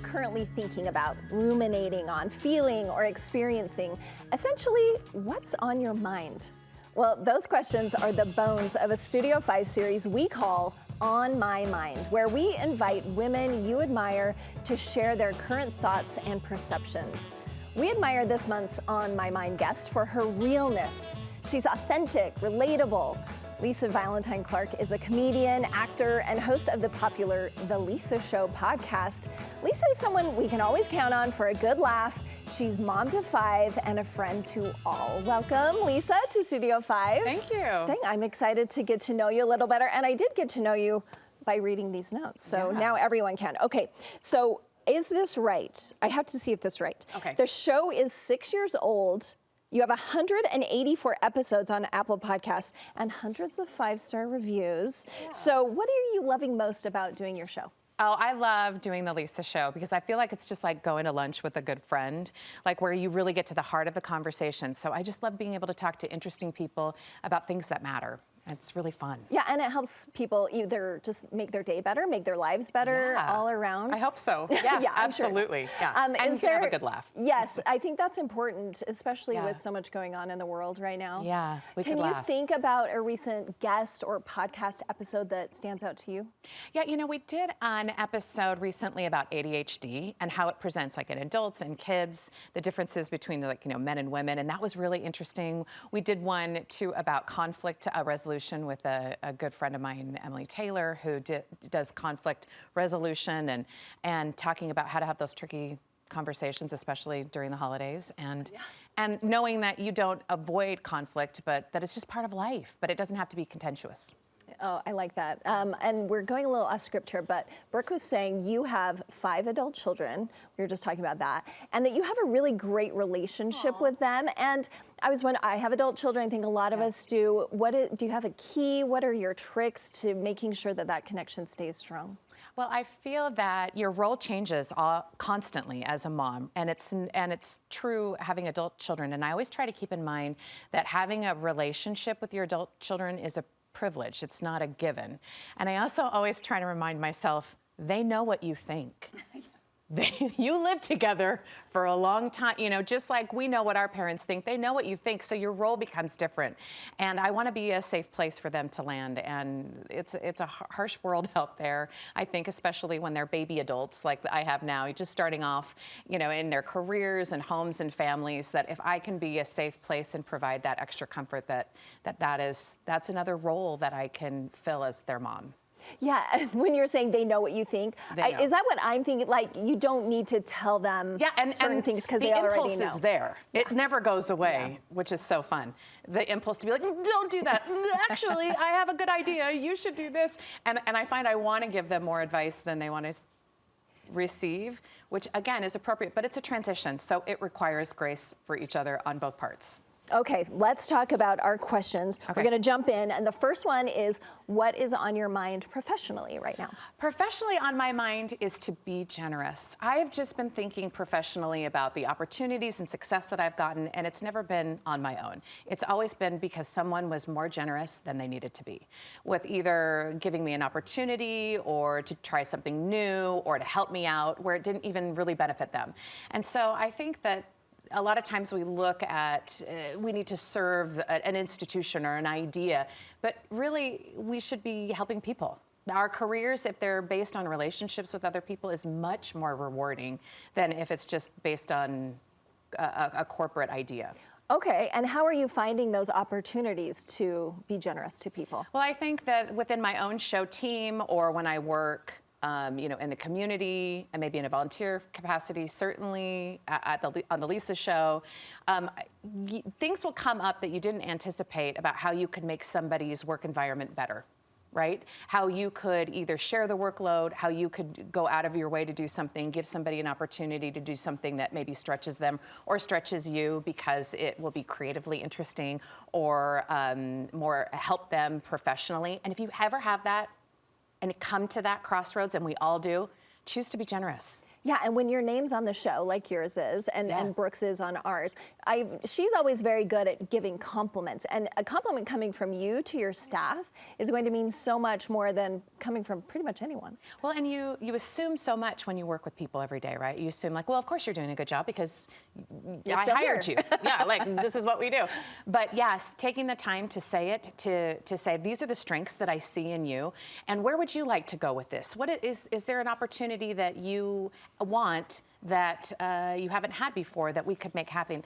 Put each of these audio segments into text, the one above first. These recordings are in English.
you currently thinking about, ruminating on, feeling, or experiencing? Essentially, what's on your mind? Well, those questions are the bones of a Studio 5 series we call On My Mind, where we invite women you admire to share their current thoughts and perceptions. We admire this month's On My Mind guest for her realness. She's authentic, relatable. Lisa Valentine Clark is a comedian, actor, and host of the popular The Lisa Show podcast. Lisa is someone we can always count on for a good laugh. She's mom to 5 and a friend to all. Welcome, Lisa, to Studio 5. Thank you. I'm excited to get to know you a little better, and I did get to know you by reading these notes, so now everyone can. Okay, so is this right? I have to see if this is right. Okay. The show is 6 years old. You have 184 episodes on Apple Podcasts and hundreds of 5-star reviews. Yeah. So what are you loving most about doing your show? Oh, I love doing the Lisa Show because I feel like it's just like going to lunch with a good friend, like where you really get to the heart of the conversation. So I just love being able to talk to interesting people about things that matter. It's really fun. Yeah, and it helps people either just make their day better, make their lives better, all around. I hope so. Yeah, absolutely. Sure. Yeah. And you can have a good laugh. Yes, I think that's important, especially with so much going on in the world right now. Yeah, Can you think about a recent guest or podcast episode that stands out to you? Yeah, you know, we did an episode recently about ADHD and how it presents like in adults and kids, the differences between men and women, and that was really interesting. We did one too about conflict resolution with a good friend of mine, Emily Taylor, who does conflict resolution and talking about how to have those tricky conversations, especially during the holidays, and knowing that you don't avoid conflict, but that it's just part of life, but it doesn't have to be contentious. Oh, I like that. And we're going a little off script here, but Brooke was saying you have 5 adult children. We were just talking about that. And that you have a really great relationship with them. And I was wondering, I have adult children. I think a lot of us do. Do you have a key? What are your tricks to making sure that that connection stays strong? Well, I feel that your role changes constantly as a mom, and it's true having adult children. And I always try to keep in mind that having a relationship with your adult children is a privilege. It's not a given. And I also always try to remind myself, they know what you think. You live together for a long time, just like we know what our parents think, they know what you think, so your role becomes different. And I want to be a safe place for them to land, and it's a harsh world out there, I think, especially when they're baby adults like I have now, just starting off, in their careers and homes and families, that if I can be a safe place and provide that extra comfort, that's another role that I can fill as their mom. Yeah, when you're saying they know what you think, is that what I'm thinking? Like, you don't need to tell them certain things because they already know. The impulse is there. It never goes away, which is so fun. The impulse to be like, don't do that. Actually, I have a good idea. You should do this. And I find I want to give them more advice than they want to receive, which, again, is appropriate. But it's a transition, so it requires grace for each other on both parts. Okay, let's talk about our questions. Okay. We're going to jump in, and the first one is, what is on your mind professionally right now? Professionally on my mind is to be generous. I have just been thinking professionally about the opportunities and success that I've gotten, and it's never been on my own. It's always been because someone was more generous than they needed to be, with either giving me an opportunity or to try something new or to help me out where it didn't even really benefit them. And so I think that a lot of times we look at, we need to serve an institution or an idea, but really we should be helping people. Our careers, if they're based on relationships with other people, is much more rewarding than if it's just based on a corporate idea. Okay, and how are you finding those opportunities to be generous to people? Well, I think that within my own show team or when I work in the community and maybe in a volunteer capacity, certainly on the Lisa Show, things will come up that you didn't anticipate about how you could make somebody's work environment better, right? How you could either share the workload, how you could go out of your way to do something, give somebody an opportunity to do something that maybe stretches them or stretches you because it will be creatively interesting or more help them professionally. And if you ever have that, and come to that crossroads, and we all do, choose to be generous. Yeah, and when your name's on the show, like yours is, and Brooks is on ours, she's always very good at giving compliments. And a compliment coming from you to your staff is going to mean so much more than coming from pretty much anyone. Well, and you assume so much when you work with people every day, right? You assume like, well, of course you're doing a good job because I hired you. Yeah, like this is what we do. But yes, taking the time to say it, to say these are the strengths that I see in you, and where would you like to go with this? What is there an opportunity that you want that you haven't had before that we could make happen?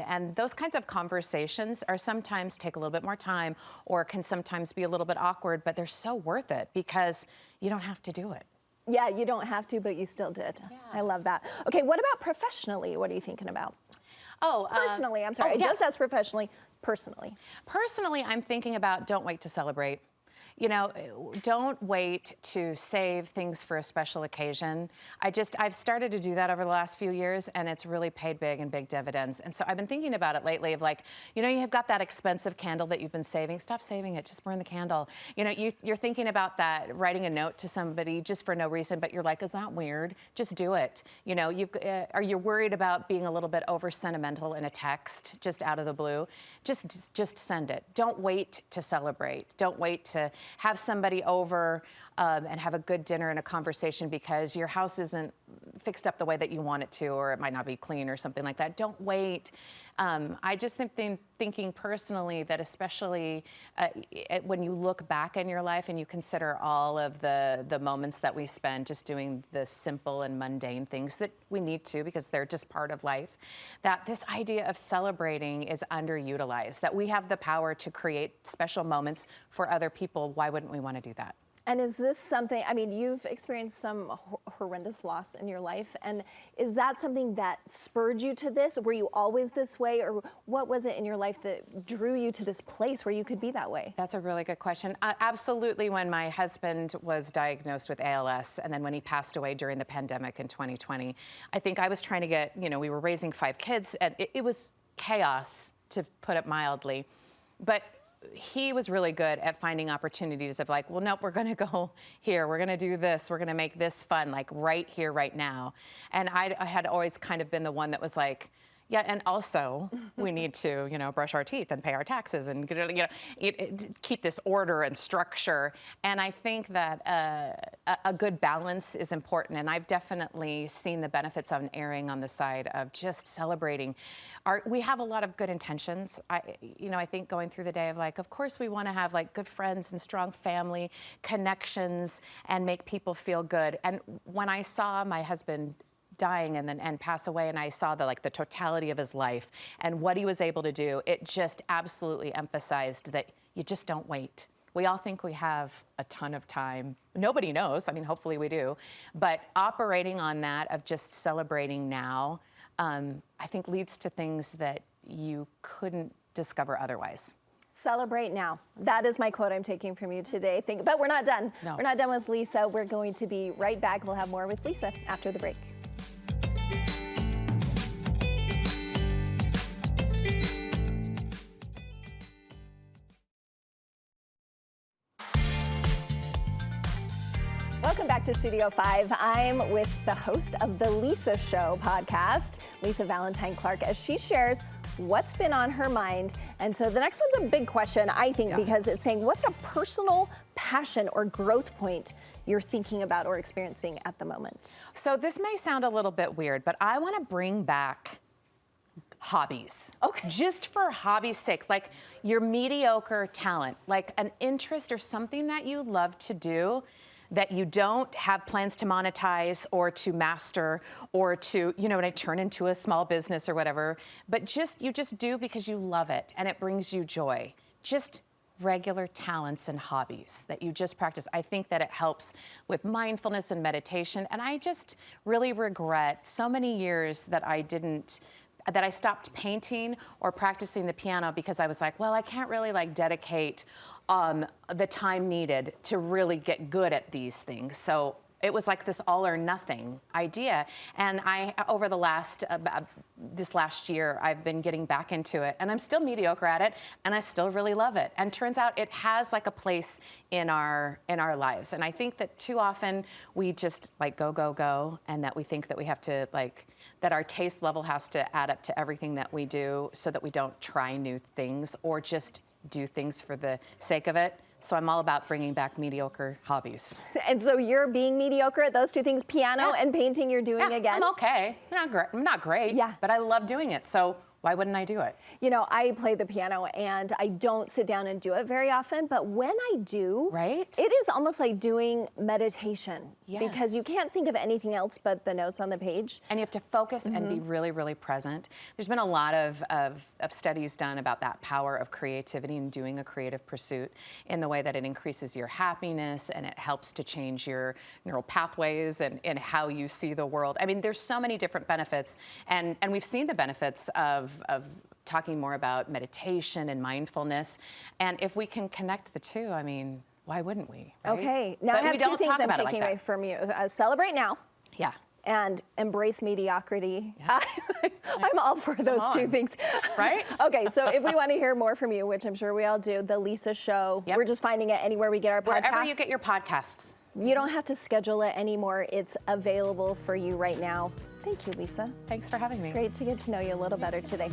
And those kinds of conversations are sometimes take a little bit more time or can sometimes be a little bit awkward, but they're so worth it because you don't have to do it. Yeah, you don't have to, but you still did. Yeah. I love that. Okay, what about professionally? What are you thinking about? Oh, personally, I'm sorry. I just asked professionally, personally. Personally, I'm thinking about don't wait to celebrate. You know, don't wait to save things for a special occasion. I've started to do that over the last few years, and it's really paid big dividends. And so I've been thinking about it lately of like, you know, you've got that expensive candle that you've been saving. Stop saving it, just burn the candle. You know, you're thinking about that, writing a note to somebody just for no reason, but you're like, is that weird? Just do it. You know, are you worried about being a little bit over sentimental in a text just out of the blue? Just send it. Don't wait to celebrate. Don't wait to have somebody over and have a good dinner and a conversation because your house isn't fixed up the way that you want it to, or it might not be clean or something like that. Don't wait. I just thinking personally that especially when you look back in your life and you consider all of the moments that we spend just doing the simple and mundane things that we need to because they're just part of life, that this idea of celebrating is underutilized, that we have the power to create special moments for other people. Why wouldn't we want to do that? And is this something, I mean, you've experienced some horrendous loss in your life, and is that something that spurred you to this? Were you always this way, or what was it in your life that drew you to this place where you could be that way? That's a really good question. Absolutely, when my husband was diagnosed with ALS, and then when he passed away during the pandemic in 2020, I think I was trying to get, you know, we were raising 5 kids, and it was chaos, to put it mildly. But he was really good at finding opportunities of like, well, nope, we're going to go here. We're going to do this. We're going to make this fun, like right here, right now. And I had always kind of been the one that was like, yeah, and also we need to, you know, brush our teeth and pay our taxes and, you know, keep this order and structure. And I think that a good balance is important. And I've definitely seen the benefits of erring on the side of just celebrating. We have a lot of good intentions. I think going through the day of like, of course we want to have like good friends and strong family connections and make people feel good. And when I saw my husband dying and pass away, and I saw the totality of his life and what he was able to do, it just absolutely emphasized that you just don't wait. We all think we have a ton of time. Nobody knows. I mean, hopefully we do. But operating on that of just celebrating now, I think leads to things that you couldn't discover otherwise. Celebrate now. That is my quote I'm taking from you today. But we're not done. No. We're not done with Lisa. We're going to be right back. We'll have more with Lisa after the break. Welcome back to Studio 5. I'm with the host of the Lisa Show podcast, Lisa Valentine Clark, as she shares what's been on her mind. And so the next one's a big question, I think, because it's saying, what's a personal passion or growth point you're thinking about or experiencing at the moment? So this may sound a little bit weird, but I want to bring back hobbies. Okay. Just for hobby's sake, like your mediocre talent, like an interest or something that you love to do that you don't have plans to monetize or to master or to, turn into a small business or whatever, but you just do because you love it and it brings you joy. Just regular talents and hobbies that you just practice. I think that it helps with mindfulness and meditation. And I just really regret so many years that I stopped painting or practicing the piano because I was like, well, I can't really dedicate the time needed to really get good at these things. So it was like this all or nothing idea. And over the this last year, I've been getting back into it, and I'm still mediocre at it, and I still really love it. And turns out it has like a place in our lives. And I think that too often we just like go, and that we think that we have to that our taste level has to add up to everything that we do, so that we don't try new things or just do things for the sake of it. So I'm all about bringing back mediocre hobbies. And so you're being mediocre at those two things, piano and painting, you're doing again? I'm okay. I'm not great, but I love doing it. So why wouldn't I do it? You know, I play the piano and I don't sit down and do it very often, but when I do, it is almost like doing meditation because you can't think of anything else but the notes on the page. And you have to focus and be really, really present. There's been a lot of studies done about that power of creativity and doing a creative pursuit in the way that it increases your happiness and it helps to change your neural pathways and how you see the world. I mean, there's so many different benefits, and we've seen the benefits of talking more about meditation and mindfulness. And if we can connect the two, I mean, why wouldn't we? Right? Okay, now I have two things I'm taking away from you. Celebrate now. Yeah. And embrace mediocrity. Yeah. I'm all for those two things. Right? Okay, so if we want to hear more from you, which I'm sure we all do, The Lisa Show, we're just finding it anywhere we get our podcasts. Wherever you get your podcasts. You don't have to schedule it anymore. It's available for you right now. Thank you, Lisa. Thanks for having me. It's great to get to know you a little better today.